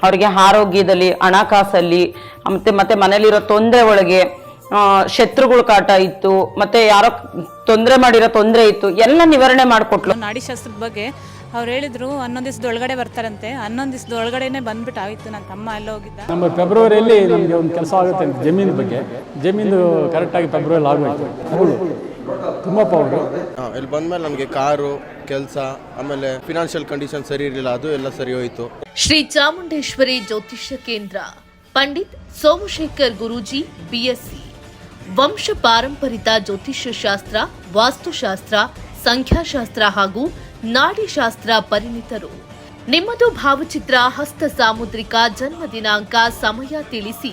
ಅವರಿಗೆ ಆರೋಗ್ಯದಲ್ಲಿ, ಹಣಕಾಸಲ್ಲಿ, ಮತ್ತೆ ಮನೇಲಿರೋ ತೊಂದರೆ ಒಳಗೆ ಶತ್ರುಗಳ ಕಾಟ ಇತ್ತು, ಮತ್ತೆ ಯಾರೋ ತೊಂದರೆ ಮಾಡಿರೋ ತೊಂದರೆ ಇತ್ತು, ಎಲ್ಲ ನಿವಾರಣೆ ಮಾಡಿಕೊಟ್ಲು. ನಾಡಿಶಾಸ್ತ್ರದ ಬಗ್ಗೆ ಅವ್ರು ಹೇಳಿದ್ರು 11 ದಿವಸದೊಳಗಡೆ ಬರ್ತಾರಂತೆ. 11 ದಿವಸದೊಳಗಡೆನೆ ಬಂದ್ಬಿಟ್ಟು ಆಯಿತು. ನನ್ನ ತಮ್ಮ ಎಲ್ಲ ಹೋಗಿದ್ದ. ನಮ್ಮ ಫೆಬ್ರವರಿಯಲ್ಲಿ ನಮಗೆ ಒಂದು ಕೆಲಸ ಆಗುತ್ತೆ ಅಂತ ಜಮೀನು ಬಗ್ಗೆ. ಜಮೀನು ಕರೆಕ್ಟಾಗಿ ಫೆಬ್ರವರಿಯಲ್ಲಿ ಆಗೋಯ್ತು. ಅವಳು ತಿಮ್ಮಪ್ಪ ಅವರು ಇಲ್ಲಿ ಬಂದಮೇಲೆ ನನಗೆ ಕಾರು, ಕೆಲಸ, ಆಮೇಲೆ ಫಿನಾನ್ಷಿಯಲ್ ಕಂಡೀಷನ್ ಸರಿ ಇರಲಿಲ್ಲ, ಅದು ಎಲ್ಲ ಸರಿ ಹೋಯಿತು. ಶ್ರೀ ಚಾಮುಂಡೇಶ್ವರಿ ಜ್ಯೋತಿಷ್ಯ ಕೇಂದ್ರ, ಪಂಡಿತ್ ಸೋಮಶೇಖರ್ ಗುರೂಜಿ ಬಿಎಸ್ಸಿ, ವಂಶ ಪಾರಂಪರಿತ ಜ್ಯೋತಿಷ್ಯ ಶಾಸ್ತ್ರ, ವಾಸ್ತುಶಾಸ್ತ್ರ, ಸಂಖ್ಯಾಶಾಸ್ತ್ರ ಹಾಗೂ ನಾಡಿಶಾಸ್ತ್ರ ಪರಿಣಿತರು. ನಿಮ್ಮದು ಭಾವಚಿತ್ರ, ಹಸ್ತ ಸಾಮುದ್ರಿಕ, ಜನ್ಮ ದಿನಾಂಕ, ಸಮಯ ತಿಳಿಸಿ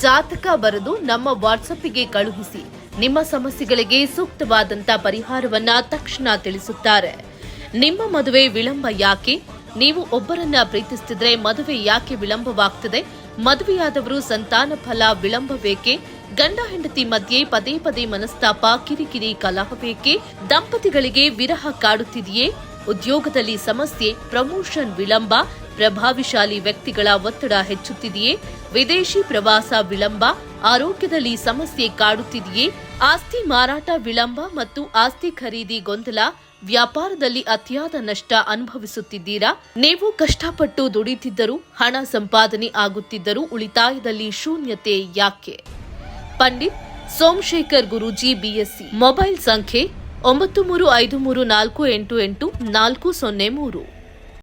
ಜಾತಕ ಬರೆದು ನಮ್ಮ ವಾಟ್ಸಪ್ಗೆ ಕಳುಹಿಸಿ. ನಿಮ್ಮ ಸಮಸ್ಯೆಗಳಿಗೆ ಸೂಕ್ತವಾದಂಥ ಪರಿಹಾರವನ್ನ ತಕ್ಷಣ ತಿಳಿಸುತ್ತಾರೆ. ನಿಮ್ಮ ಮದುವೆ ವಿಳಂಬ ಯಾಕೆ? ನೀವು ಒಬ್ಬರನ್ನ ಪ್ರೀತಿಸುತ್ತಿದ್ರೆ ಮದುವೆ ಯಾಕೆ ವಿಳಂಬವಾಗ್ತದೆ? ಮದುವೆಯಾದವರು ಸಂತಾನ ಫಲ ವಿಳಂಬವೇಕೆ? ಗಂಡ ಹೆಂಡತಿ ಮಧ್ಯೆ ಪದೇ ಪದೇ ಮನಸ್ತಾಪ, ಕಿರಿಕಿರಿ, ಕಲಹವೇಕೆ? ದಂಪತಿಗಳಿಗೆ ವಿರಹ ಕಾಡುತ್ತಿದೆಯೇ? ಉದ್ಯೋಗದಲ್ಲಿ ಸಮಸ್ಯೆ, ಪ್ರಮೋಷನ್ ವಿಳಂಬ, ಪ್ರಭಾವಿಶಾಲಿ ವ್ಯಕ್ತಿಗಳ ಒತ್ತಡ ಹೆಚ್ಚುತ್ತಿದೆಯೇ? ವಿದೇಶಿ ಪ್ರವಾಸ ವಿಳಂಬ, ಆರೋಗ್ಯದಲ್ಲಿ ಸಮಸ್ಯೆ ಕಾಡುತ್ತಿದೆಯೇ? ಆಸ್ತಿ ಮಾರಾಟ ವಿಳಂಬ ಮತ್ತು ಆಸ್ತಿ ಖರೀದಿ ಗೊಂದಲ, ವ್ಯಾಪಾರದಲ್ಲಿ ಅತಿಯಾದ ನಷ್ಟ ಅನುಭವಿಸುತ್ತಿದ್ದೀರಾ? ನೀವು ಕಷ್ಟಪಟ್ಟು ದುಡಿತಿದ್ದರೂ ಹಣ ಸಂಪಾದನೆ ಆಗುತ್ತಿದ್ದರೂ ಉಳಿತಾಯದಲ್ಲಿ ಶೂನ್ಯತೆ ಯಾಕೆ? ಪಂಡಿತ್ ಸೋಮಶೇಖರ್ ಗುರೂಜಿ ಬಿಎಸ್ಸಿ. ಮೊಬೈಲ್ ಸಂಖ್ಯೆ 9353488403.